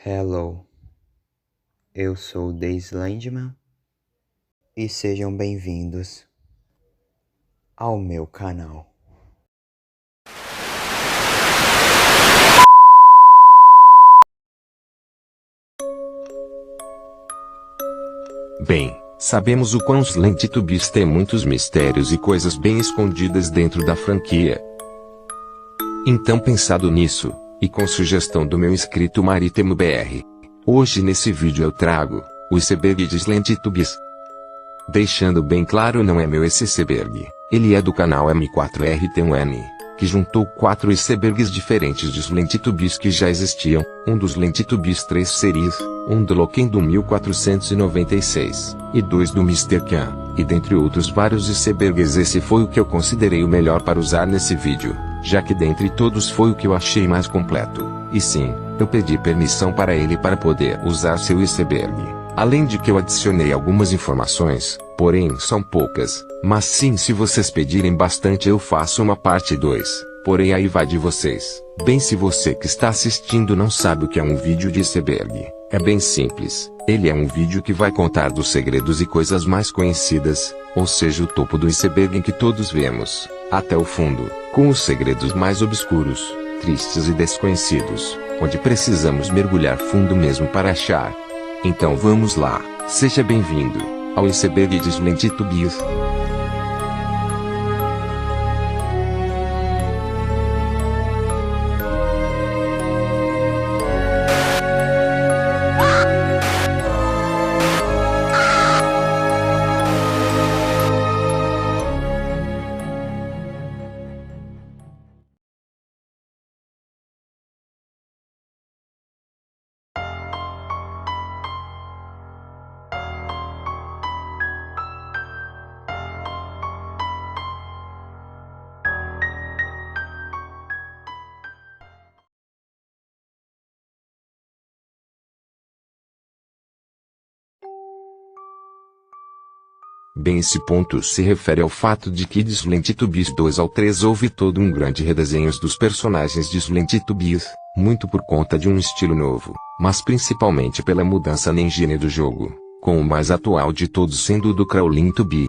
Hello, eu sou o Deislandman e sejam bem-vindos ao meu canal. Bem, sabemos o quão Slendytubbies tem muitos mistérios e coisas bem escondidas dentro da franquia. Então, pensado nisso, e com sugestão do meu inscrito Marítimo BR, hoje nesse vídeo eu trago o iceberg de Slendytubbies. Deixando bem claro, não é meu esse iceberg, ele é do canal M4RT1N, que juntou 4 icebergs diferentes de Slendytubbies que já existiam, um dos Slendytubbies 3 series, um do Loken do 1496, e 2 do Mr. Khan, e dentre outros vários icebergs esse foi o que eu considerei o melhor para usar nesse vídeo, já que dentre todos foi o que eu achei mais completo, e sim, eu pedi permissão para ele para poder usar seu iceberg. Além de que eu adicionei algumas informações, porém são poucas, mas sim, se vocês pedirem bastante eu faço uma parte 2, porém aí vai de vocês. Bem, se você que está assistindo não sabe o que é um vídeo de iceberg, é bem simples, ele é um vídeo que vai contar dos segredos e coisas mais conhecidas, ou seja, o topo do iceberg em que todos vemos, até o fundo, com os segredos mais obscuros, tristes e desconhecidos, onde precisamos mergulhar fundo mesmo para achar. Então vamos lá, seja bem-vindo ao iceberg de Slendytubbies. Bem, esse ponto se refere ao fato de que de Slendytubbies 2 ao 3 houve todo um grande redesenho dos personagens de Slendytubbies, muito por conta de um estilo novo, mas principalmente pela mudança na engine do jogo, com o mais atual de todos sendo o do Crawling Tubby.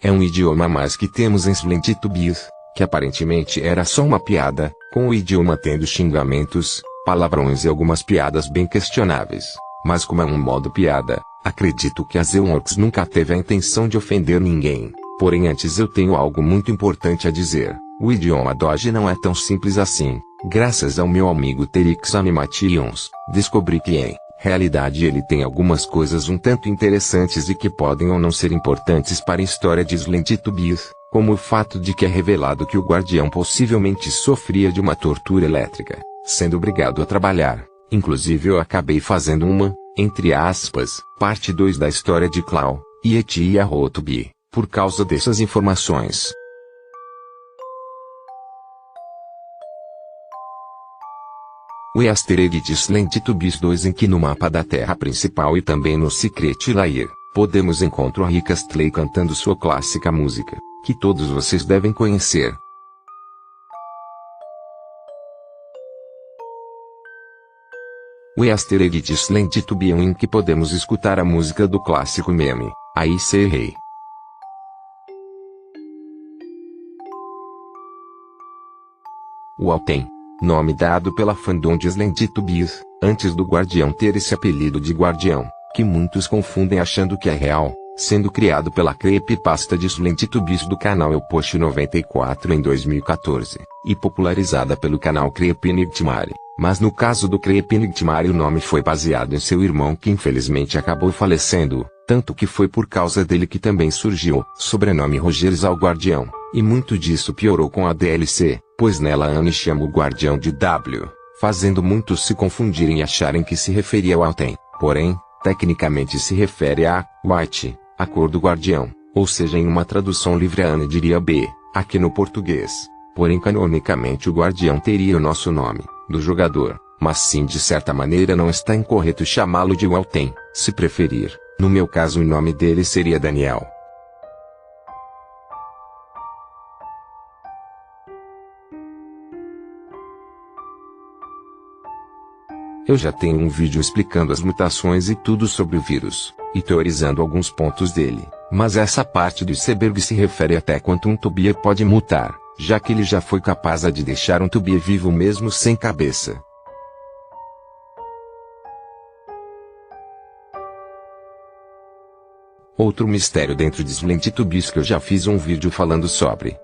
É um idioma a mais que temos em Slendytubbies, que aparentemente era só uma piada, com o idioma tendo xingamentos, palavrões e algumas piadas bem questionáveis, mas como é um modo piada, acredito que a Zeworks nunca teve a intenção de ofender ninguém. Porém, antes eu tenho algo muito importante a dizer, o idioma Doge não é tão simples assim. Graças ao meu amigo Terix Animations, descobri que em realidade ele tem algumas coisas um tanto interessantes e que podem ou não ser importantes para a história de Slendytubbies, como o fato de que é revelado que o guardião possivelmente sofria de uma tortura elétrica, sendo obrigado a trabalhar. Inclusive eu acabei fazendo uma, entre aspas, parte 2 da história de Claw, Yeti e Arrotubby, por causa dessas informações. O easter egg de Slendytubbies 2 em que no mapa da Terra principal e também no Secret Lair, podemos encontrar a Rick Astley cantando sua clássica música, que todos vocês devem conhecer. O easter egg de Slendytubbies 1 em que podemos escutar a música do clássico meme, I Say Hey. O Alten, nome dado pela fandom de Slendytubbies, antes do Guardião ter esse apelido de Guardião, que muitos confundem achando que é real, sendo criado pela creepypasta de Slendytubbies do canal Eu Post 94 em 2014, e popularizada pelo canal Creepynictimari. Mas no caso do Creepynictimari o nome foi baseado em seu irmão que infelizmente acabou falecendo, tanto que foi por causa dele que também surgiu o sobrenome Rogers ao Guardião, e muito disso piorou com a DLC, pois nela Anne chama o Guardião de W, fazendo muitos se confundirem e acharem que se referia ao Alten, porém, tecnicamente se refere a White, a cor do Guardião, ou seja, em uma tradução livre a Anne diria B, aqui no português. Porém, canonicamente o Guardião teria o nosso nome, do jogador, mas sim de certa maneira não está incorreto chamá-lo de Alten, se preferir. No meu caso o nome dele seria Daniel. Eu já tenho um vídeo explicando as mutações e tudo sobre o vírus, e teorizando alguns pontos dele, mas essa parte do iceberg se refere até quanto um Tobia pode mutar, já que ele já foi capaz de deixar um Tobia vivo mesmo sem cabeça. Outro mistério dentro de Splendid Tubis que eu já fiz um vídeo falando sobre.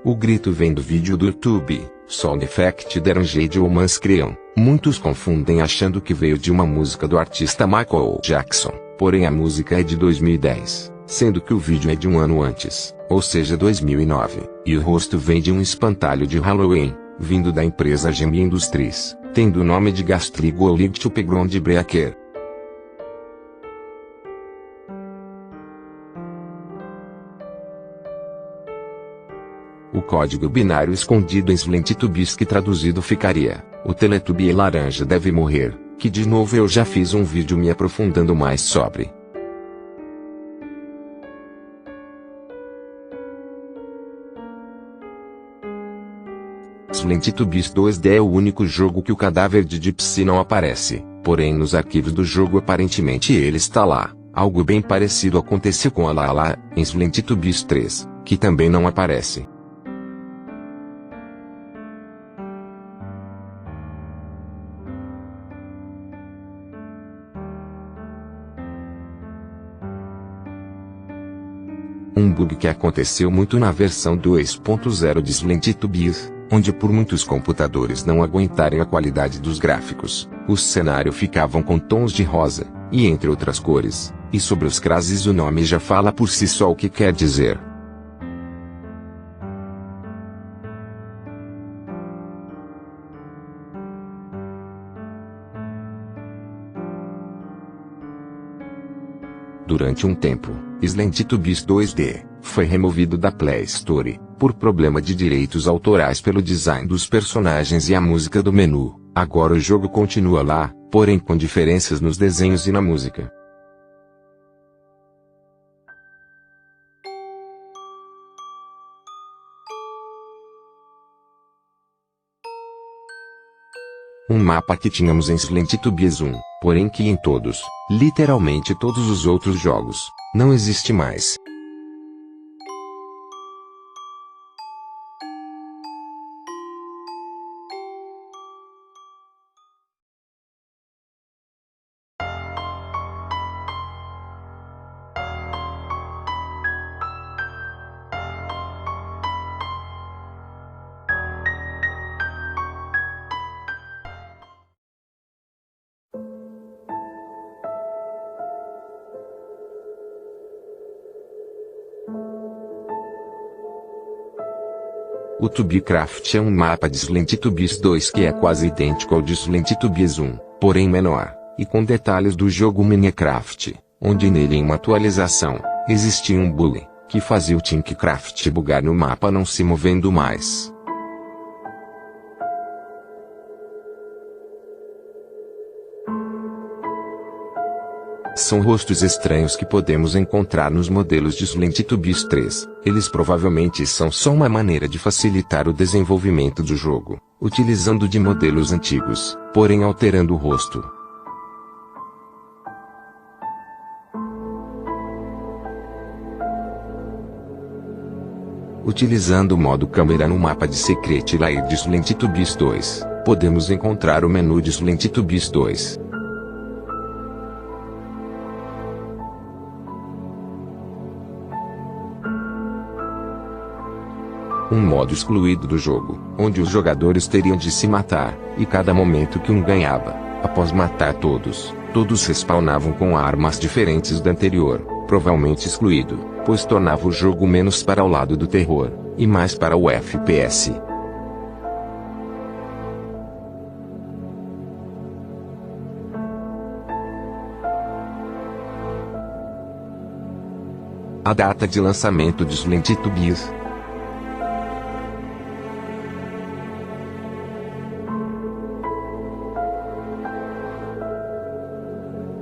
O grito vem do vídeo do YouTube, Sound Effect Deranged Humans Cream. Muitos confundem achando que veio de uma música do artista Michael Jackson, porém a música é de 2010, sendo que o vídeo é de um ano antes, ou seja 2009, e o rosto vem de um espantalho de Halloween, vindo da empresa Gem Industries, tendo o nome de Gastrigolyptus Background Breaker. O código binário escondido em Splendid Tubis que traduzido ficaria: o Teletubby laranja deve morrer, que de novo eu já fiz um vídeo me aprofundando mais sobre. Splendid Tubis 2D é o único jogo que o cadáver de Gypsy não aparece, porém nos arquivos do jogo aparentemente ele está lá. Algo bem parecido aconteceu com a Lala, em Splendid Tubis 3, que também não aparece. Um bug que aconteceu muito na versão 2.0 de Splendid Tubis, onde por muitos computadores não aguentarem a qualidade dos gráficos, o cenário ficavam com tons de rosa, e entre outras cores, e sobre os crases o nome já fala por si só o que quer dizer. Durante um tempo, Splendid Tubis 2D foi removido da Play Store, por problema de direitos autorais pelo design dos personagens e a música do menu. Agora o jogo continua lá, porém com diferenças nos desenhos e na música. Um mapa que tínhamos em Splendid Tubis 1, porém que em todos, literalmente todos os outros jogos, não existe mais. O TubiCraft é um mapa de Splendid Tubis 2 que é quase idêntico ao de Splendid Tubis 1, porém menor, e com detalhes do jogo Minecraft, onde nele em uma atualização, existia um bug, que fazia o ThinkCraft bugar no mapa não se movendo mais. São rostos estranhos que podemos encontrar nos modelos de Splendid Tubis 3. Eles provavelmente são só uma maneira de facilitar o desenvolvimento do jogo, utilizando de modelos antigos, porém alterando o rosto. Utilizando o modo câmera no mapa de Secret Lair de Splendid Tubis 2, podemos encontrar o menu de Splendid Tubis 2. Um modo excluído do jogo, onde os jogadores teriam de se matar, e cada momento que um ganhava, após matar todos, todos respawnavam com armas diferentes da anterior, provavelmente excluído, pois tornava o jogo menos para o lado do terror, e mais para o FPS. A data de lançamento de Splendid Tubis.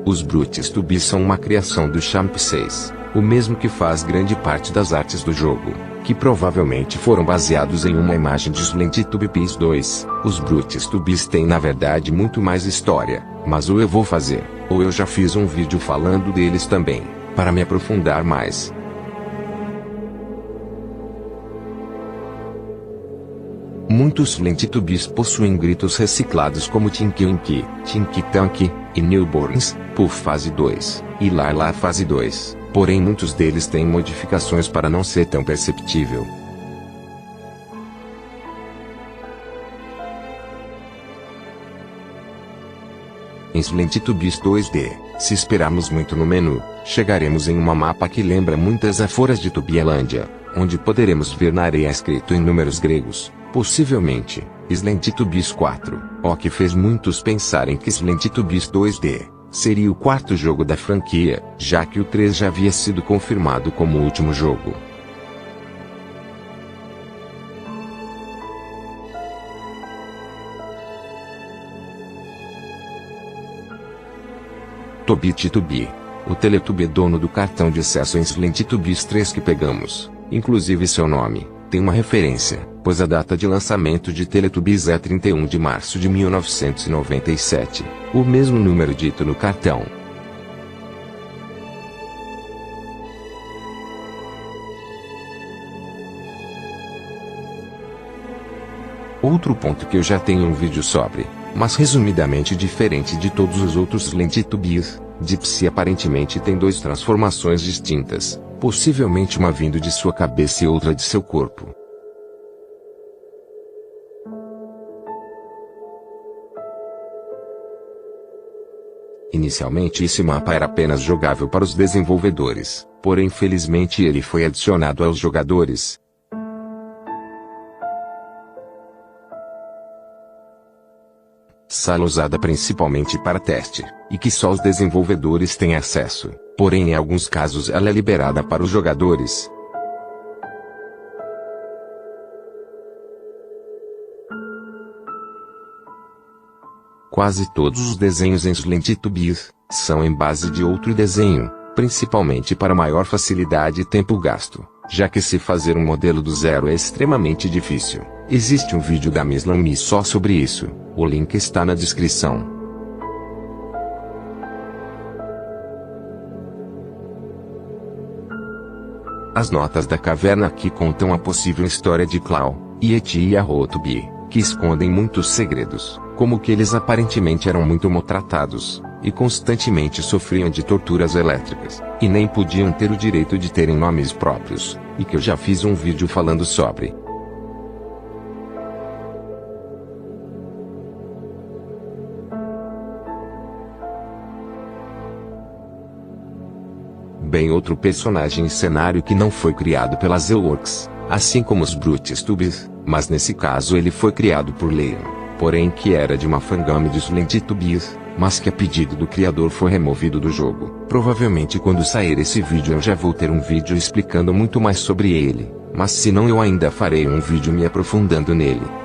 Os Brutes Tubis são uma criação do Champ 6, o mesmo que faz grande parte das artes do jogo. que provavelmente foram baseados em uma imagem de Slendytubbies 2. Os Brutestubbs têm na verdade muito mais história, mas ou eu vou fazer, ou eu já fiz um vídeo falando deles também, para me aprofundar mais. Muitos Slendytubbies possuem gritos reciclados como Tinky Winky, Tinky Tanky, e Newborns, Puff Fase 2, e Lala Fase 2, porém muitos deles têm modificações para não ser tão perceptível. Em Slendytubbies 2D, se esperarmos muito no menu, chegaremos em uma mapa que lembra muitas aforas de Tubielândia, onde poderemos ver na areia escrito em números gregos, possivelmente, Slendytubbies 4, o que fez muitos pensarem que Slendytubbies 2D seria o quarto jogo da franquia, já que o 3 já havia sido confirmado como o último jogo. Tobit-Tubi. O Teletubby é dono do cartão de acesso em Slendytubbies 3 que pegamos, inclusive seu nome tem uma referência, pois a data de lançamento de Teletubbies é 31 de março de 1997, o mesmo número dito no cartão. Outro ponto que eu já tenho um vídeo sobre, mas resumidamente diferente de todos os outros Slendytubbies, Dipsy aparentemente tem duas transformações distintas, possivelmente uma vindo de sua cabeça e outra de seu corpo. Inicialmente esse mapa era apenas jogável para os desenvolvedores, porém felizmente ele foi adicionado aos jogadores. Sala usada principalmente para teste, e que só os desenvolvedores têm acesso, porém em alguns casos ela é liberada para os jogadores. Quase todos os desenhos em Slendytubbies são em base de outro desenho, principalmente para maior facilidade e tempo gasto, já que se fazer um modelo do zero é extremamente difícil. Existe um vídeo da Mislami só sobre isso, o link está na descrição. As notas da caverna aqui contam a possível história de Clau, Yeti e Arrotubi, que escondem muitos segredos, como que eles aparentemente eram muito maltratados, e constantemente sofriam de torturas elétricas, e nem podiam ter o direito de terem nomes próprios, e que eu já fiz um vídeo falando sobre. Bem, outro personagem em cenário que não foi criado pela Zellworks, assim como os Brutestubbs, mas nesse caso ele foi criado por Leon, porém que era de uma fangame de Slendytubbies, mas que a pedido do criador foi removido do jogo. Provavelmente quando sair esse vídeo eu já vou ter um vídeo explicando muito mais sobre ele, mas se não eu ainda farei um vídeo me aprofundando nele.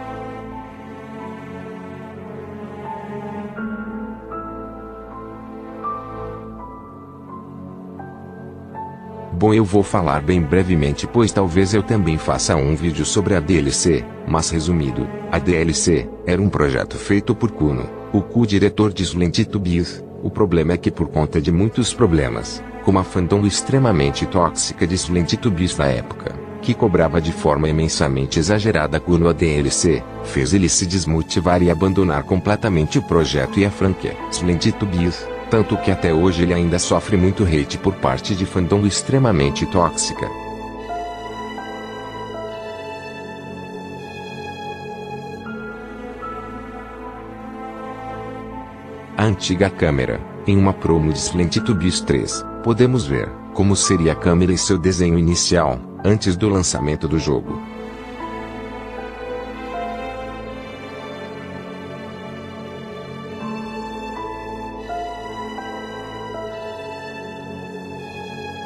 Bom, eu vou falar bem brevemente pois talvez eu também faça um vídeo sobre a DLC, mas resumido, a DLC era um projeto feito por Kuno, o co-diretor de Slendytubbies. O problema é que por conta de muitos problemas, como a fandom extremamente tóxica de Slendytubbies na época, que cobrava de forma imensamente exagerada Kuno a DLC, fez ele se desmotivar e abandonar completamente o projeto e a franquia Slendytubbies. Tanto que até hoje ele ainda sofre muito hate por parte de fandom extremamente tóxica. A antiga câmera, em uma promo de Slendytubbies 3, podemos ver como seria a câmera e seu desenho inicial, antes do lançamento do jogo.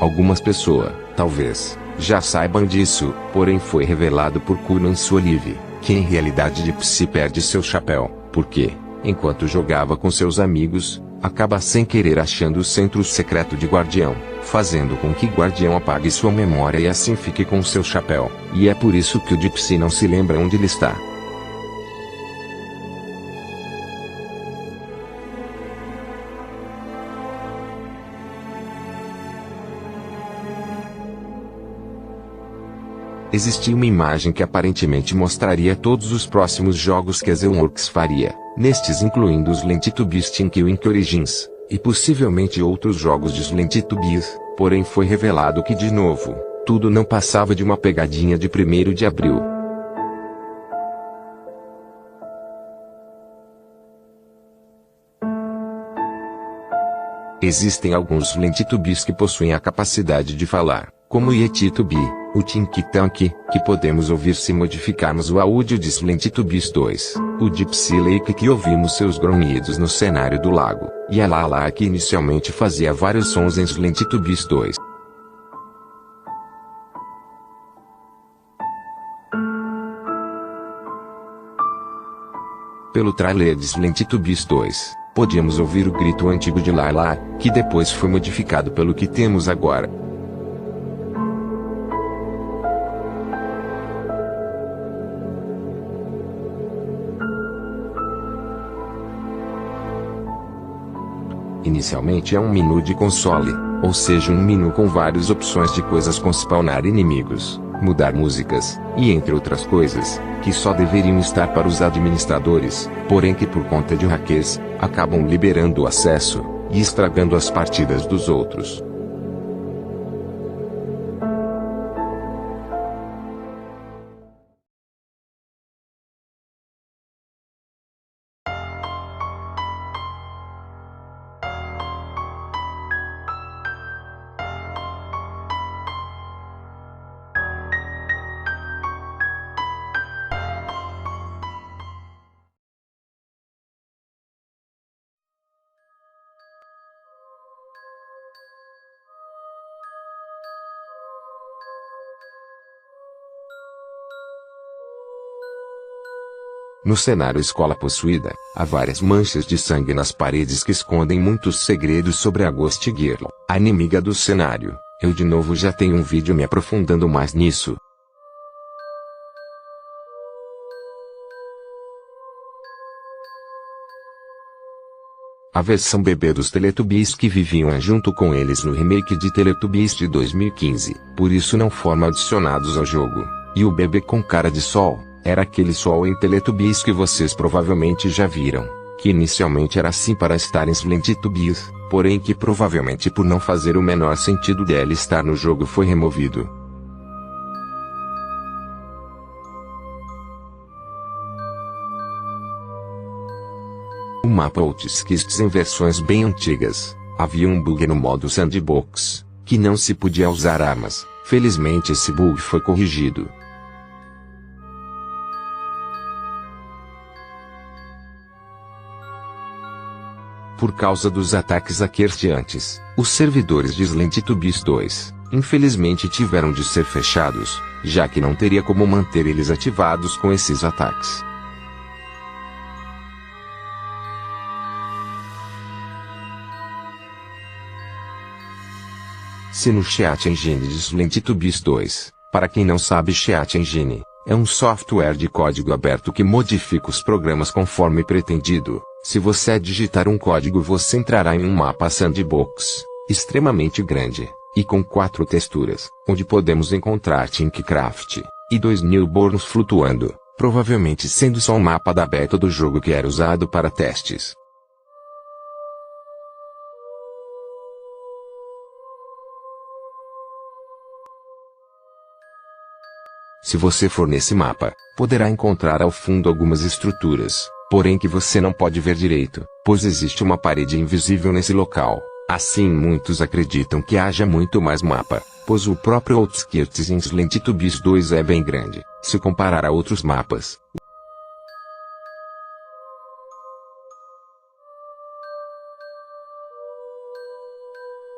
Algumas pessoas, talvez, já saibam disso, porém foi revelado por Kuno em sua live, que em realidade Dipsy perde seu chapéu, porque, enquanto jogava com seus amigos, acaba sem querer achando o centro secreto de Guardião, fazendo com que Guardião apague sua memória e assim fique com seu chapéu, e é por isso que o Gypsy não se lembra onde ele está. Existia uma imagem que aparentemente mostraria todos os próximos jogos que a Zeworks faria, nestes incluindo os Lentitubies Tinky Winky Origins, e possivelmente outros jogos de Lentitubies, porém foi revelado que de novo, tudo não passava de uma pegadinha de 1º de abril. Existem alguns Lentitubies que possuem a capacidade de falar, como o Yetitubi, o Tinky Tanky, que podemos ouvir se modificarmos o áudio de Lentitubies 2, o Gypsy Lake que ouvimos seus grunhidos no cenário do lago, e a Lala que inicialmente fazia vários sons em Lentitubies 2. Pelo trailer de Lentitubies 2, podíamos ouvir o grito antigo de Lala, que depois foi modificado pelo que temos agora. Inicialmente é um menu de console, ou seja um menu com várias opções de coisas como spawnar inimigos, mudar músicas, e entre outras coisas, que só deveriam estar para os administradores, porém que por conta de hackers, acabam liberando o acesso, e estragando as partidas dos outros. No cenário Escola Possuída, há várias manchas de sangue nas paredes que escondem muitos segredos sobre a Ghost Girl, a inimiga do cenário. Eu de novo já tenho um vídeo me aprofundando mais nisso. A versão bebê dos Teletubbies que viviam junto com eles no remake de Teletubbies de 2015, por isso não foram adicionados ao jogo. E o bebê com cara de sol, era aquele sol em Teletubbies que vocês provavelmente já viram, que inicialmente era assim para estar em Lentitubies, porém que provavelmente por não fazer o menor sentido dela estar no jogo foi removido. O mapa Outskists em versões bem antigas, havia um bug no modo Sandbox, que não se podia usar armas. Felizmente esse bug foi corrigido. Por causa dos ataques hackers antes, os servidores de Lentitubies 2, infelizmente tiveram de ser fechados, já que não teria como manter eles ativados com esses ataques. Se no Chat Engine de Lentitubies 2, para quem não sabe, Chat Engine é um software de código aberto que modifica os programas conforme pretendido. Se você digitar um código, você entrará em um mapa sandbox, extremamente grande, e com 4 texturas, onde podemos encontrar Tinkcraft, e 2 newborns flutuando, provavelmente sendo só um mapa da beta do jogo que era usado para testes. Se você for nesse mapa, poderá encontrar ao fundo algumas estruturas, porém que você não pode ver direito, pois existe uma parede invisível nesse local. Assim muitos acreditam que haja muito mais mapa, pois o próprio Outskirts em Lentitubies 2 é bem grande, se comparar a outros mapas.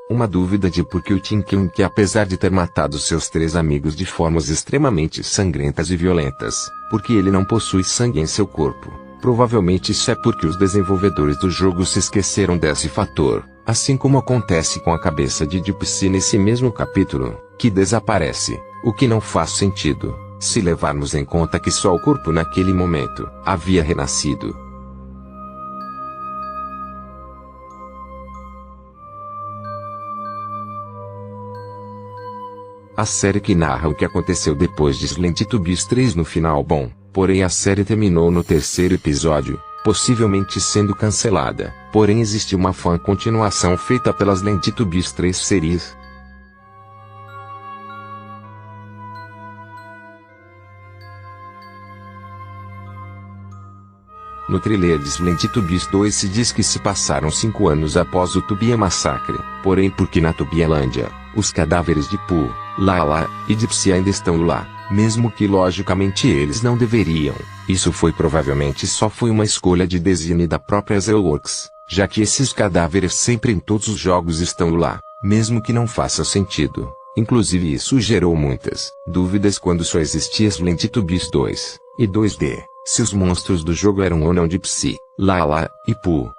Uma dúvida de por que o Tinky Winky, apesar de ter matado seus 3 amigos de formas extremamente sangrentas e violentas, porque ele não possui sangue em seu corpo. Provavelmente isso é porque os desenvolvedores do jogo se esqueceram desse fator, assim como acontece com a cabeça de Deep Sea nesse mesmo capítulo, que desaparece, o que não faz sentido, se levarmos em conta que só o corpo naquele momento havia renascido. A série que narra o que aconteceu depois de Slendy Beast 3 no final bom, porém a série terminou no terceiro episódio, possivelmente sendo cancelada, porém existe uma fã continuação feita pelas Slendy Beast 3 series. No trailer de Slendy Beast 2 se diz que se passaram 5 anos após o Tubia Massacre, porém porque na Tubialândia, os cadáveres de Pooh, Lala e Deep Sea ainda estão lá, mesmo que logicamente eles não deveriam. Isso provavelmente só foi uma escolha de design da própria Zellworks, já que esses cadáveres sempre em todos os jogos estão lá, mesmo que não faça sentido. Inclusive isso gerou muitas dúvidas quando só existia Slendy Beast 2 e 2D, se os monstros do jogo eram ou não Deep Sea, Lala e Pooh.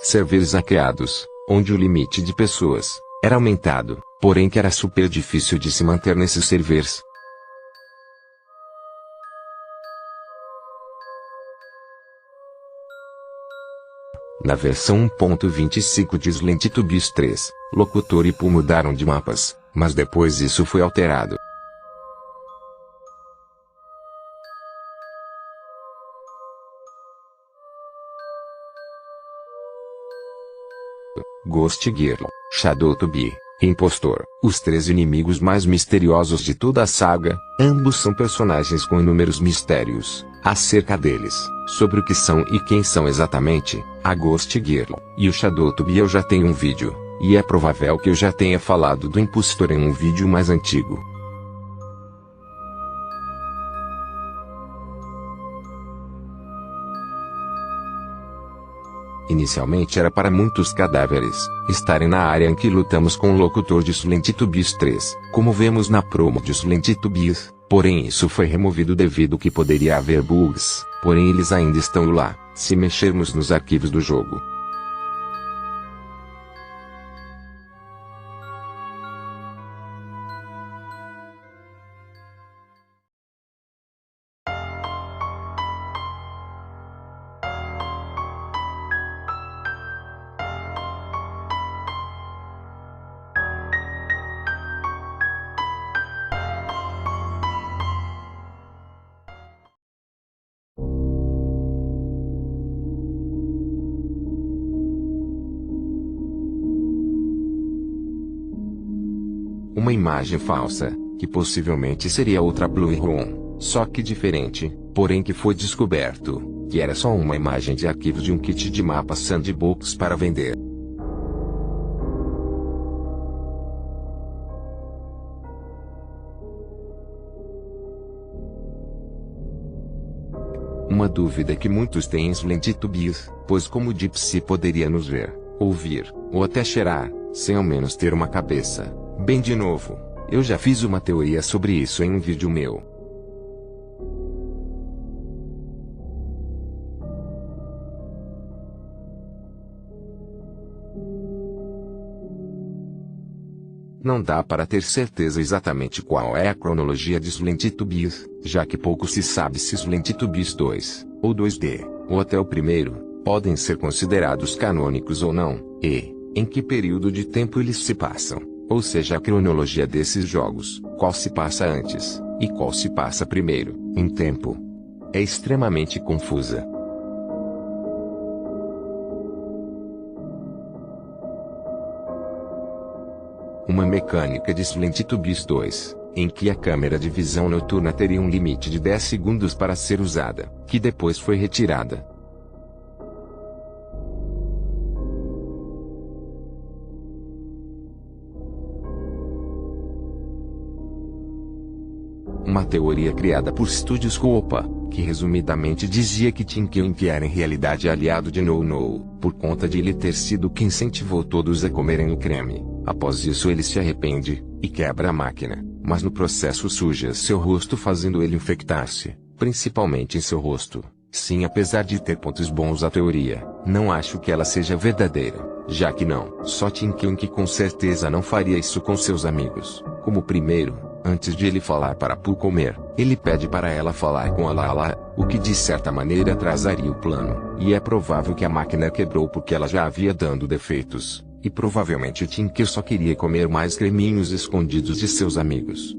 Servers hackeados, onde o limite de pessoas era aumentado, porém que era super difícil de se manter nesses servers. Na versão 1.25 de Slendy Beast 3, Locutor e Pooh mudaram de mapas, mas depois isso foi alterado. Ghost Girl, Shadow Tubby, Impostor, os 3 inimigos mais misteriosos de toda a saga, ambos são personagens com inúmeros mistérios acerca deles, sobre o que são e quem são exatamente. A Ghost Girl e o Shadow Tubby eu já tenho um vídeo, e é provável que eu já tenha falado do Impostor em um vídeo mais antigo. Inicialmente era para muitos cadáveres estarem na área em que lutamos com o Locutor de Slendy Beast 3, como vemos na promo de Slendy Beast, porém isso foi removido devido que poderia haver bugs, porém eles ainda estão lá, se mexermos nos arquivos do jogo. Uma imagem falsa, que possivelmente seria outra Blue Room, só que diferente, porém que foi descoberto, que era só uma imagem de arquivos de um kit de mapas sandbox para vender. Uma dúvida que muitos têm em Slendy Beast, pois como Deep Sea poderia nos ver, ouvir, ou até cheirar, sem ao menos ter uma cabeça. Bem, de novo, eu já fiz uma teoria sobre isso em um vídeo meu. Não dá para ter certeza exatamente qual é a cronologia de Slendy Beast, já que pouco se sabe se Slendy Beast 2, ou 2D, ou até o primeiro, podem ser considerados canônicos ou não, e, em que período de tempo eles se passam. Ou seja, a cronologia desses jogos, qual se passa antes, e qual se passa primeiro, em tempo. É extremamente confusa. Uma mecânica de Slendy Beast 2, em que a câmera de visão noturna teria um limite de 10 segundos para ser usada, que depois foi retirada. Uma teoria criada por Studios Copa, que resumidamente dizia que Tinkyunk era em realidade aliado de No-No, por conta de ele ter sido quem incentivou todos a comerem o creme. Após isso ele se arrepende, e quebra a máquina, mas no processo suja seu rosto fazendo ele infectar-se, principalmente em seu rosto. Sim, apesar de ter pontos bons a teoria, não acho que ela seja verdadeira, já que não. Só Tinkyunk com certeza não faria isso com seus amigos. Como primeiro, antes de ele falar para Pooh comer, ele pede para ela falar com a Lala, o que de certa maneira atrasaria o plano, e é provável que a máquina quebrou porque ela já havia dando defeitos, e provavelmente Tinky só queria comer mais creminhos escondidos de seus amigos.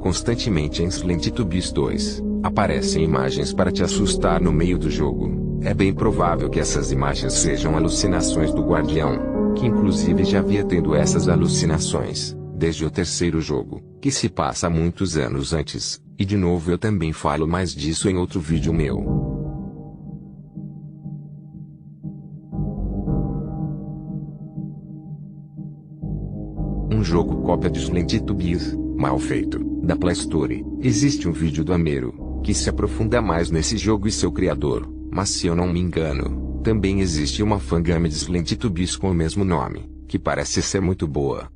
Constantemente em Slendytubbies 2, aparecem imagens para te assustar no meio do jogo. É bem provável que essas imagens sejam alucinações do Guardião, que inclusive já havia tendo essas alucinações, desde o terceiro jogo, que se passa muitos anos antes, e de novo eu também falo mais disso em outro vídeo meu. Um jogo cópia de Slendytubbies, mal feito, da Play Store. Existe um vídeo do Amero, que se aprofunda mais nesse jogo e seu criador, mas se eu não me engano, também existe uma fangame de Slendytubbies com o mesmo nome, que parece ser muito boa.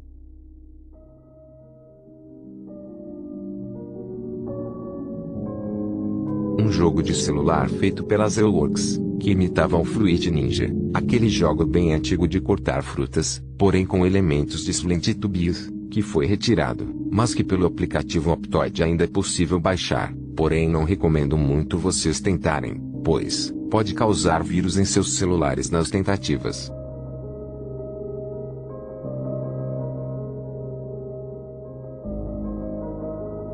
Um jogo de celular feito pela Zellworks, que imitava o Fruit Ninja, aquele jogo bem antigo de cortar frutas, porém com elementos de Slendytubbies, que foi retirado, mas que pelo aplicativo Optoid ainda é possível baixar, porém não recomendo muito vocês tentarem, pois pode causar vírus em seus celulares nas tentativas.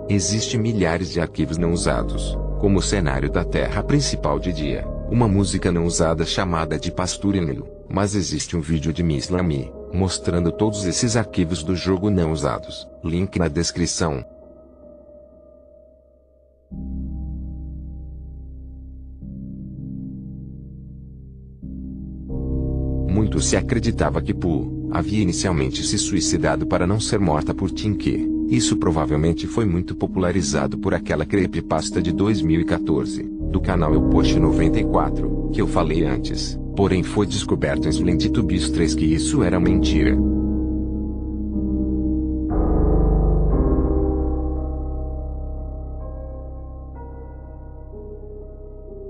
Existem milhares de arquivos não usados, como o cenário da Terra principal de dia, uma música não usada chamada de Pasturinilo, mas existe um vídeo de Miss Lamy, mostrando todos esses arquivos do jogo não usados, link na descrição. Muito se acreditava que Pooh havia inicialmente se suicidado para não ser morta por Tinky. Isso provavelmente foi muito popularizado por aquela creepypasta de 2014, do canal Eu Post 94, que eu falei antes, porém foi descoberto em Slendytubbies 3 que isso era mentira.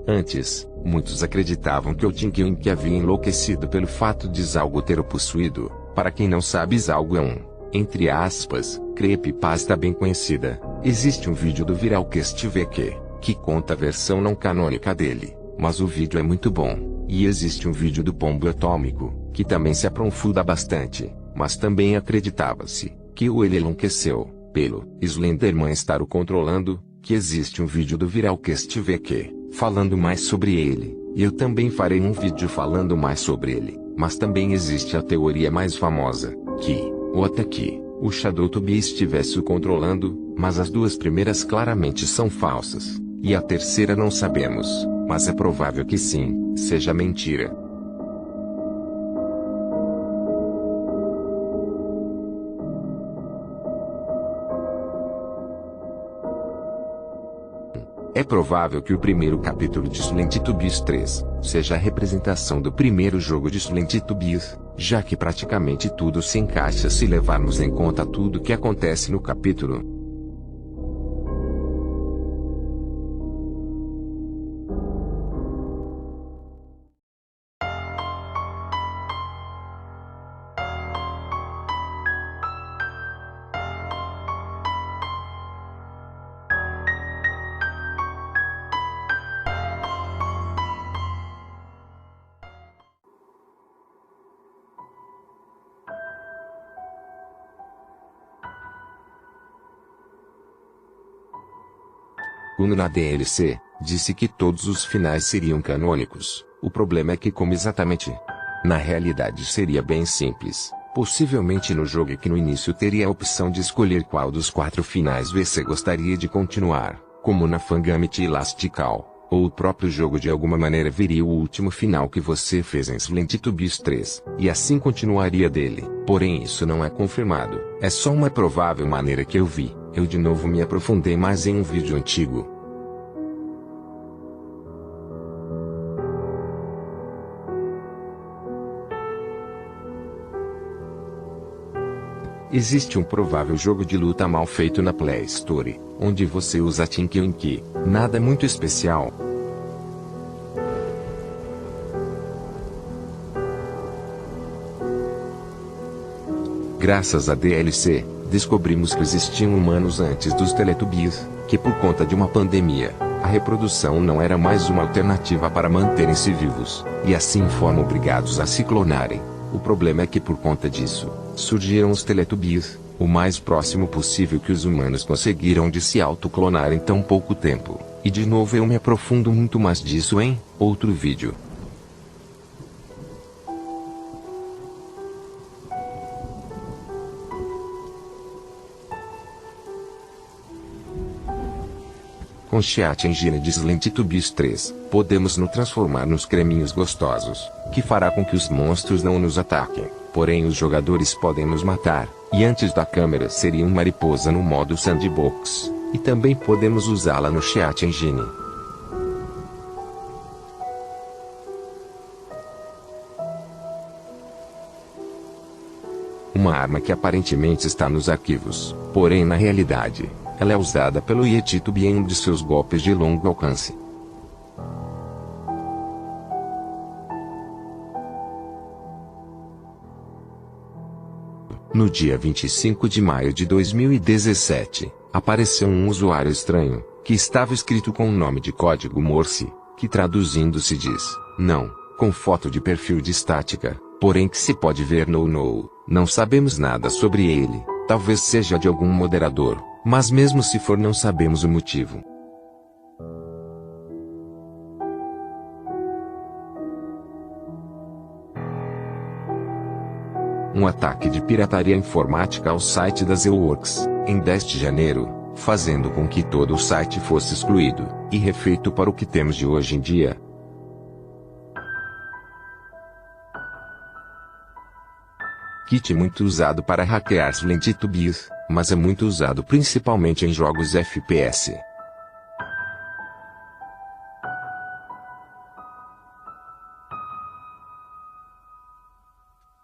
Antes, muitos acreditavam que o Tinkyunk havia enlouquecido pelo fato de Zalgo ter o possuído. Para quem não sabe, Zalgo é um, entre aspas, creepypasta bem conhecida. Existe um vídeo do Viralcast VQ, que conta a versão não canônica dele, mas o vídeo é muito bom. E existe um vídeo do Pombo Atômico, que também se aprofunda bastante, mas também acreditava-se que ele enlouqueceu pelo Slenderman estar o controlando, que existe um vídeo do Viralcast VQ, falando mais sobre ele, e eu também farei um vídeo falando mais sobre ele, mas também existe a teoria mais famosa, que, ou até que, o Shadowtubby estivesse o controlando, mas as duas primeiras claramente são falsas, e a terceira não sabemos, mas é provável que sim, seja mentira. É provável que o primeiro capítulo de Slendytubbies 3 seja a representação do primeiro jogo de Slendytubbies, já que praticamente tudo se encaixa se levarmos em conta tudo que acontece no capítulo. Uno na DLC disse que todos os finais seriam canônicos. O problema é que como exatamente? Na realidade seria bem simples. Possivelmente no jogo é que no início teria a opção de escolher qual dos 4 finais você gostaria de continuar, como na Fangamity Elastical. ou o próprio jogo de alguma maneira veria o último final que você fez em Splendid Beast 3, e assim continuaria dele. Porém isso não é confirmado, é só uma provável maneira que eu vi. Eu de novo me aprofundei mais em um vídeo antigo. Existe um provável jogo de luta mal feito na Play Store, onde você usa Tinky Winky, nada muito especial. Graças à DLC, descobrimos que existiam humanos antes dos Teletubbies, que por conta de uma pandemia, a reprodução não era mais uma alternativa para manterem-se vivos, e assim foram obrigados a se clonarem. O problema é que por conta disso, surgiram os Teletubbies, o mais próximo possível que os humanos conseguiram de se autoclonar em tão pouco tempo. E de novo eu me aprofundo muito mais disso em outro vídeo. Com Chat Engine de Splendid Beast 3, podemos nos transformar nos creminhos gostosos, que fará com que os monstros não nos ataquem, porém os jogadores podem nos matar, e antes da câmera seria uma mariposa no modo Sandbox, e também podemos usá-la no Chat Engine. Uma arma que aparentemente está nos arquivos, porém na realidade, ela é usada pelo Yetitube em um de seus golpes de longo alcance. No dia 25 de maio de 2017, apareceu um usuário estranho, que estava escrito com um nome de código Morse, que traduzindo se diz, não, com foto de perfil de estática, porém que se pode ver no. Não sabemos nada sobre ele, talvez seja de algum moderador. Mas mesmo se for não sabemos o motivo. Um ataque de pirataria informática ao site da ZeoWorks, em 10 de janeiro, fazendo com que todo o site fosse excluído, e refeito para o que temos de hoje em dia. Kit muito usado para hackear Splendid Beast, mas é muito usado principalmente em jogos FPS.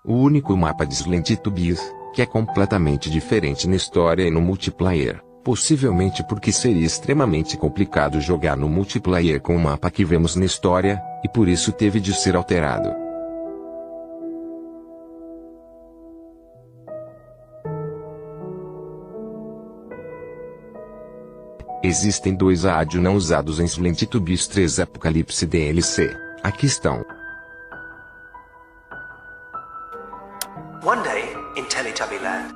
O único mapa de Splendid Beast, que é completamente diferente na história e no multiplayer, possivelmente porque seria extremamente complicado jogar no multiplayer com o mapa que vemos na história, e por isso teve de ser alterado. Existem dois áudios não usados em Splendid Beast 3 Apocalipse DLC. Aqui estão. One day in Teletubby Land.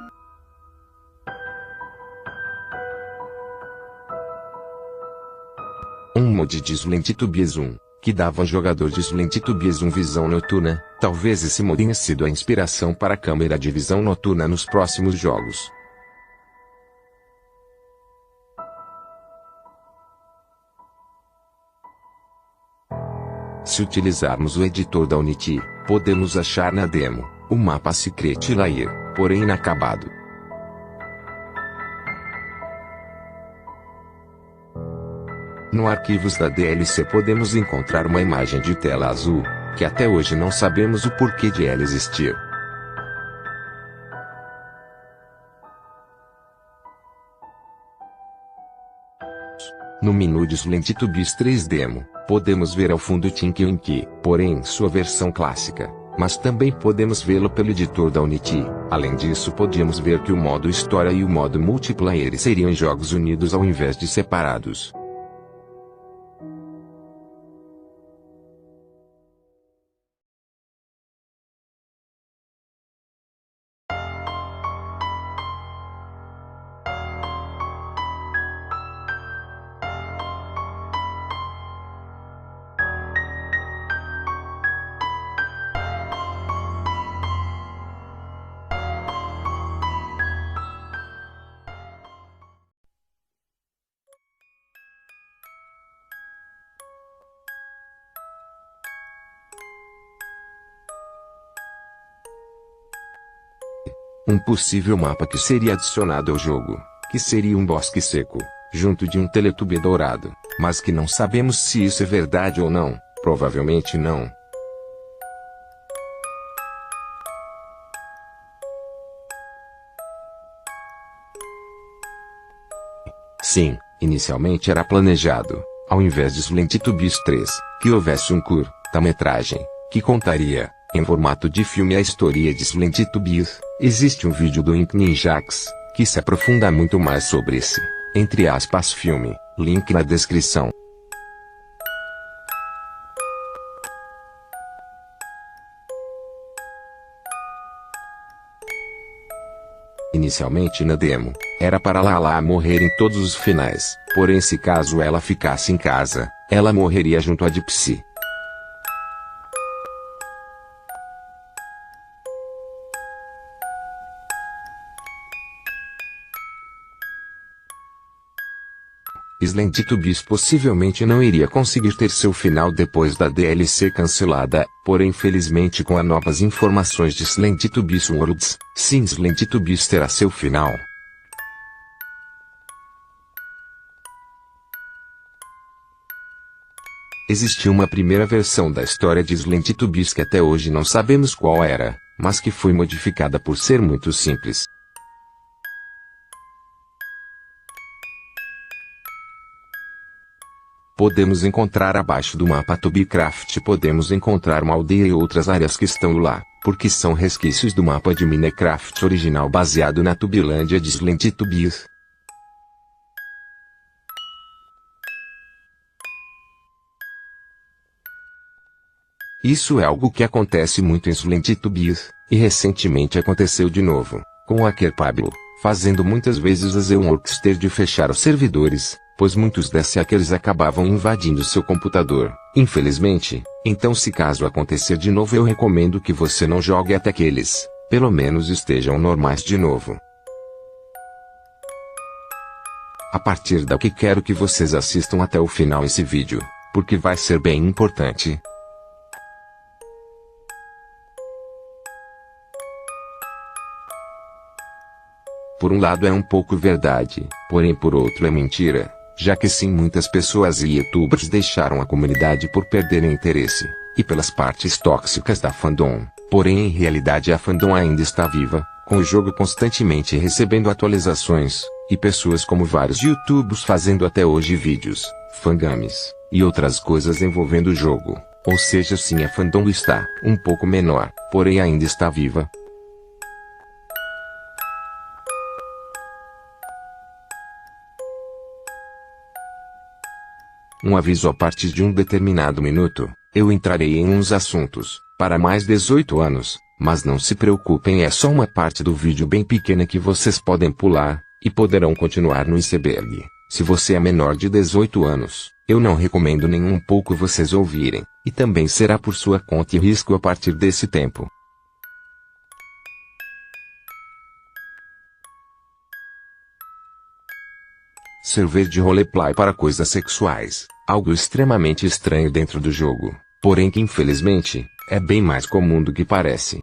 Um mod de Splendid Beast 1, que dava ao jogador de Splendid Beast 1 visão noturna. Talvez esse mod tenha sido a inspiração para a câmera de visão noturna nos próximos jogos. Se utilizarmos o editor da Unity, podemos achar na demo, o mapa Secret Lair, porém inacabado. No arquivos da DLC podemos encontrar uma imagem de tela azul, que até hoje não sabemos o porquê de ela existir. No menu de Splendid Beast 3 Demo, podemos ver ao fundo Tinky Winky, porém em sua versão clássica, mas também podemos vê-lo pelo editor da Unity. Além disso podíamos ver que o modo História e o modo Multiplayer seriam jogos unidos ao invés de separados. Um possível mapa que seria adicionado ao jogo, que seria um bosque seco, junto de um Teletubby dourado, mas que não sabemos se isso é verdade ou não, provavelmente não. Sim, inicialmente era planejado, ao invés de Slendytubbies 3, que houvesse um curta-metragem, que contaria, em formato de filme a história de Slendytubbies. Existe um vídeo do Ink Ninjax, que se aprofunda muito mais sobre esse, entre aspas, filme, link na descrição. Inicialmente na demo, era para Lala morrer em todos os finais, porém se caso ela ficasse em casa, ela morreria junto a Dipsy. Slendytubbies possivelmente não iria conseguir ter seu final depois da DLC cancelada, porém felizmente com as novas informações de Slendytubbies Worlds, sim, Slendytubbies terá seu final. Existiu uma primeira versão da história de Slendytubbies que até hoje não sabemos qual era, mas que foi modificada por ser muito simples. Podemos encontrar abaixo do mapa Tubbycraft, podemos encontrar uma aldeia e outras áreas que estão lá, porque são resquícios do mapa de Minecraft original baseado na Tubilândia de Slendytubbies. Isso é algo que acontece muito em Slendytubbies, e recentemente aconteceu de novo, com o hacker Pablo, fazendo muitas vezes a Zeworks ter de fechar os servidores, pois muitos desses hackers acabavam invadindo seu computador, infelizmente. Então se caso acontecer de novo eu recomendo que você não jogue até que eles, pelo menos estejam normais de novo. A partir daqui quero que vocês assistam até o final esse vídeo, porque vai ser bem importante. Por um lado é um pouco verdade, porém por outro é mentira, já que sim muitas pessoas e youtubers deixaram a comunidade por perderem interesse, e pelas partes tóxicas da fandom, porém em realidade a fandom ainda está viva, com o jogo constantemente recebendo atualizações, e pessoas como vários youtubers fazendo até hoje vídeos, fangames, e outras coisas envolvendo o jogo, ou seja sim a fandom está um pouco menor, porém ainda está viva. Um aviso: a partir de um determinado minuto, eu entrarei em uns assuntos, para mais 18 anos, mas não se preocupem, é só uma parte do vídeo bem pequena que vocês podem pular, e poderão continuar no iceberg. Se você é menor de 18 anos, eu não recomendo nem um pouco vocês ouvirem, e também será por sua conta e risco a partir desse tempo. Server de roleplay para coisas sexuais, algo extremamente estranho dentro do jogo, porém que infelizmente, é bem mais comum do que parece.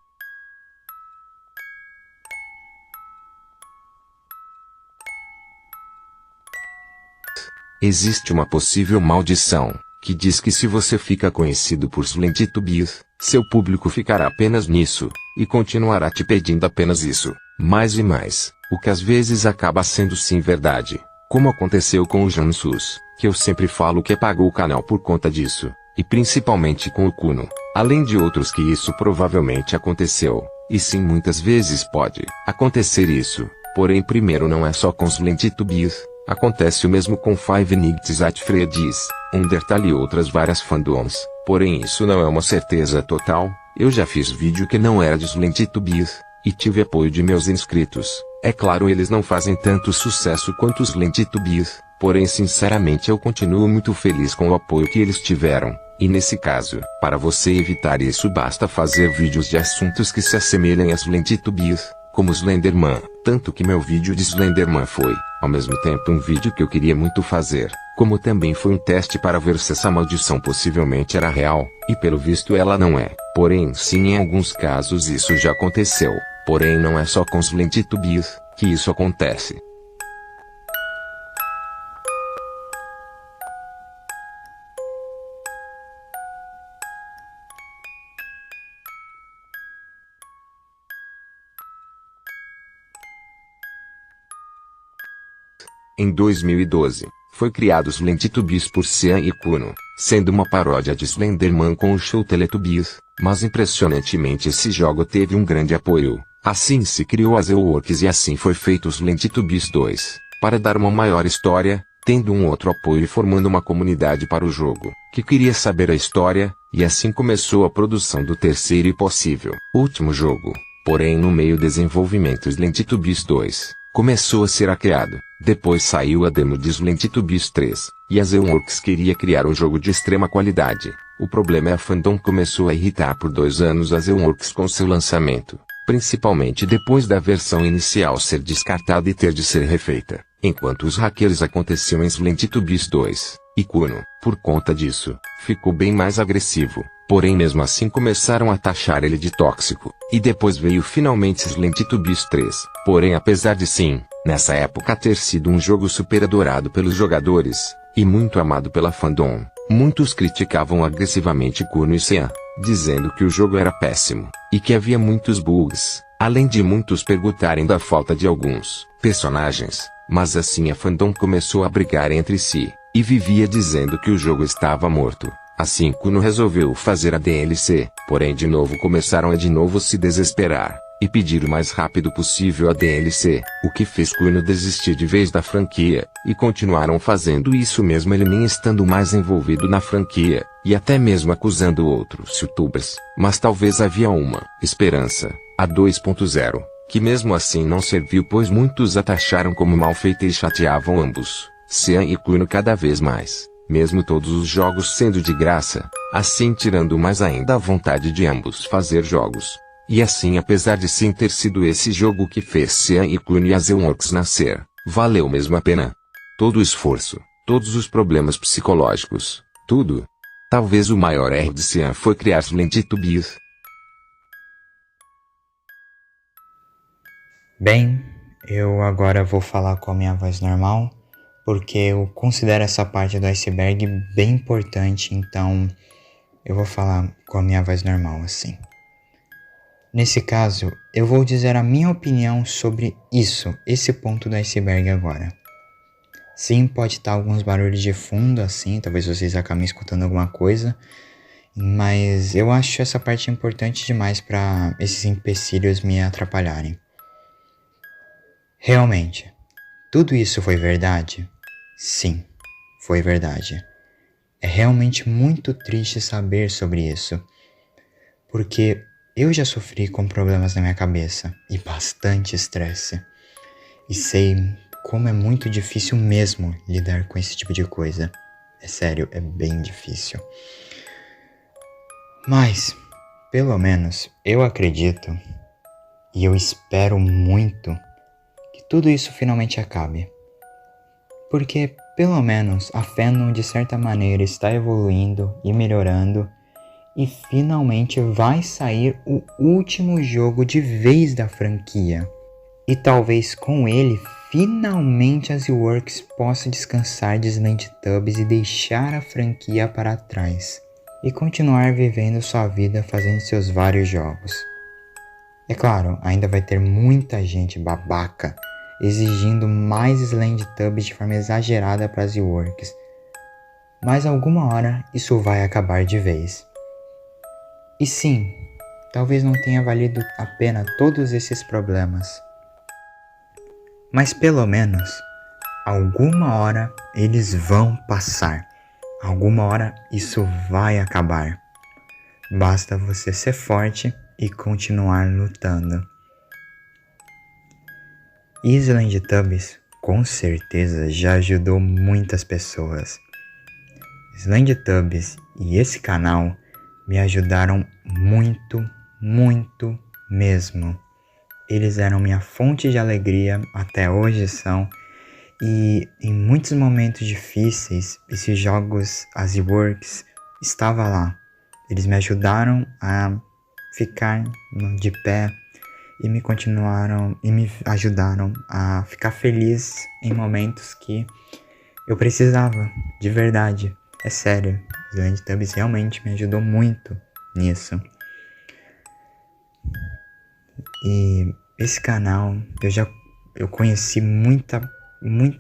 Existe uma possível maldição, que diz que se você fica conhecido por Slendytubbies, seu público ficará apenas nisso, e continuará te pedindo apenas isso, mais e mais, o que às vezes acaba sendo sim verdade. Como aconteceu com o Jansus, que eu sempre falo que pagou o canal por conta disso, e principalmente com o Kuno, além de outros que isso provavelmente aconteceu, e sim muitas vezes pode acontecer isso, porém primeiro não é só com Slendytubbies, acontece o mesmo com Five Nights at Freddy's, Undertale e outras várias fandoms, porém isso não é uma certeza total. Eu já fiz vídeo que não era de Slendytubbies, e tive apoio de meus inscritos. É claro, eles não fazem tanto sucesso quanto os Slendytubbies, porém sinceramente eu continuo muito feliz com o apoio que eles tiveram, e nesse caso, para você evitar isso basta fazer vídeos de assuntos que se assemelhem a Slendytubbies, como Slenderman, tanto que meu vídeo de Slenderman foi, ao mesmo tempo um vídeo que eu queria muito fazer, como também foi um teste para ver se essa maldição possivelmente era real, e pelo visto ela não é, porém sim em alguns casos isso já aconteceu. Porém não é só com os Slendytubbies que isso acontece. Em 2012, foi criado os Slendytubbies por Sean e Kuno, sendo uma paródia de Slenderman com o show Teletubbies, mas impressionantemente esse jogo teve um grande apoio. Assim se criou a ZeWorks e assim foi feito os Slendytubbies 2, para dar uma maior história, tendo um outro apoio e formando uma comunidade para o jogo, que queria saber a história, e assim começou a produção do terceiro e possível último jogo. Porém no meio do desenvolvimento Slendytubbies 2, começou a ser hackeado. Depois saiu a demo de Slendytubbies 3, e a ZeWorks queria criar um jogo de extrema qualidade. O problema é a fandom começou a irritar por 2 anos a ZeWorks com seu lançamento, principalmente depois da versão inicial ser descartada e ter de ser refeita, enquanto os hackers aconteciam em Slendytubbies 2, e Kuno, por conta disso, ficou bem mais agressivo. Porém mesmo assim começaram a taxar ele de tóxico, e depois veio finalmente Slendytubbies 3. Porém apesar de sim, nessa época ter sido um jogo super adorado pelos jogadores, e muito amado pela fandom, muitos criticavam agressivamente Kuno e Sean, dizendo que o jogo era péssimo, e que havia muitos bugs, além de muitos perguntarem da falta de alguns personagens. Mas assim a fandom começou a brigar entre si, e vivia dizendo que o jogo estava morto. Assim Kuno resolveu fazer a DLC, porém de novo começaram a se desesperar, e pedir o mais rápido possível a DLC, o que fez Kuno desistir de vez da franquia, e continuaram fazendo isso mesmo ele nem estando mais envolvido na franquia, e até mesmo acusando outros youtubers, mas talvez havia uma esperança, a 2.0, que mesmo assim não serviu pois muitos a taxaram como mal feita e chateavam ambos, Sean e Kuno cada vez mais. Mesmo todos os jogos sendo de graça, assim tirando mais ainda a vontade de ambos fazer jogos. E assim apesar de sim ter sido esse jogo que fez Sean e Kuno e a ZeWorks nascer, valeu mesmo a pena. Todo o esforço, todos os problemas psicológicos, tudo. Talvez o maior erro de Sean foi criar Slendytubbies. Bem, eu agora vou falar com a minha voz normal, porque eu considero essa parte do iceberg bem importante, então eu vou falar com a minha voz normal assim. Nesse caso, eu vou dizer a minha opinião sobre esse ponto do iceberg agora. Sim, pode estar alguns barulhos de fundo assim, talvez vocês acabem escutando alguma coisa, mas eu acho essa parte importante demais para esses empecilhos me atrapalharem. Realmente, tudo isso foi verdade? Sim, foi verdade. É realmente muito triste saber sobre isso, porque eu já sofri com problemas na minha cabeça e bastante estresse, e sei como é muito difícil mesmo lidar com esse tipo de coisa. É sério, é bem difícil. Mas, pelo menos, eu acredito e eu espero muito que tudo isso finalmente acabe. Porque, pelo menos, a fandom de certa maneira está evoluindo e melhorando e finalmente vai sair o último jogo de vez da franquia. E talvez com ele, finalmente a ZeWorks possa descansar de Slendytubbies e deixar a franquia para trás. E continuar vivendo sua vida fazendo seus vários jogos. É claro, ainda vai ter muita gente babaca exigindo mais Slendytubbies de forma exagerada para as ZeWorks. Mas alguma hora isso vai acabar de vez. E sim, talvez não tenha valido a pena todos esses problemas. Mas pelo menos, alguma hora eles vão passar. Alguma hora isso vai acabar. Basta você ser forte e continuar lutando. E Slendytubbies com certeza já ajudou muitas pessoas. Slendytubbies e esse canal me ajudaram muito, muito mesmo. Eles eram minha fonte de alegria, até hoje são. E em muitos momentos difíceis, esses jogos, as ZeWorks, estava lá. Eles me ajudaram a ficar de pé e me ajudaram a ficar feliz em momentos que eu precisava, de verdade. É sério, Slendytubbies realmente me ajudou muito nisso. E esse canal, eu conheci muita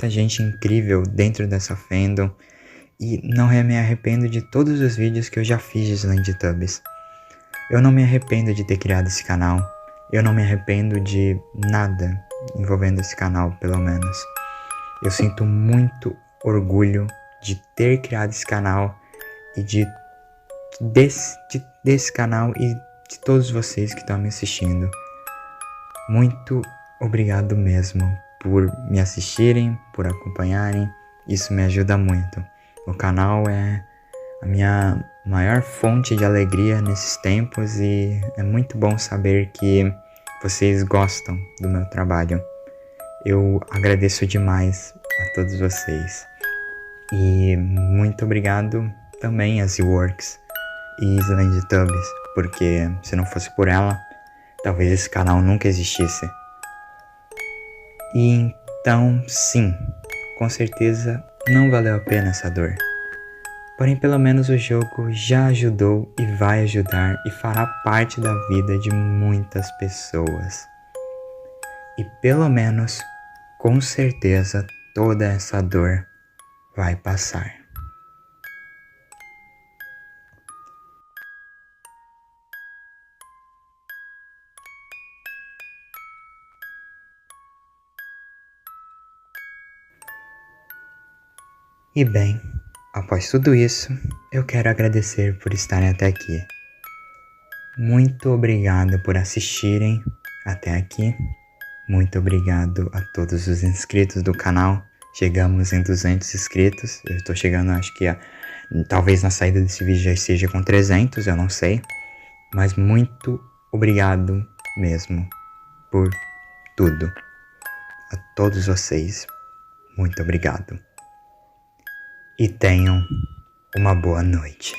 gente incrível dentro dessa fandom e não me arrependo de todos os vídeos que eu já fiz de Slendytubbies. Eu não me arrependo de ter criado esse canal. Eu não me arrependo de nada envolvendo esse canal, pelo menos. Eu sinto muito orgulho de ter criado esse canal e desse canal e de todos vocês que estão me assistindo. Muito obrigado mesmo por me assistirem, por acompanharem. Isso me ajuda muito. O canal é a minha maior fonte de alegria nesses tempos e é muito bom saber que vocês gostam do meu trabalho. Eu agradeço demais a todos vocês. E muito obrigado também a Z-Works e Slendytubbies, porque se não fosse por ela, talvez esse canal nunca existisse. E então, sim, com certeza não valeu a pena essa dor. Porém, pelo menos o jogo já ajudou e vai ajudar e fará parte da vida de muitas pessoas. E pelo menos, com certeza, toda essa dor vai passar. E bem, após tudo isso, eu quero agradecer por estarem até aqui. Muito obrigado por assistirem até aqui. Muito obrigado a todos os inscritos do canal. Chegamos em 200 inscritos. Eu estou chegando, acho que talvez na saída desse vídeo já esteja com 300, eu não sei. Mas muito obrigado mesmo por tudo. A todos vocês, muito obrigado. E tenham uma boa noite.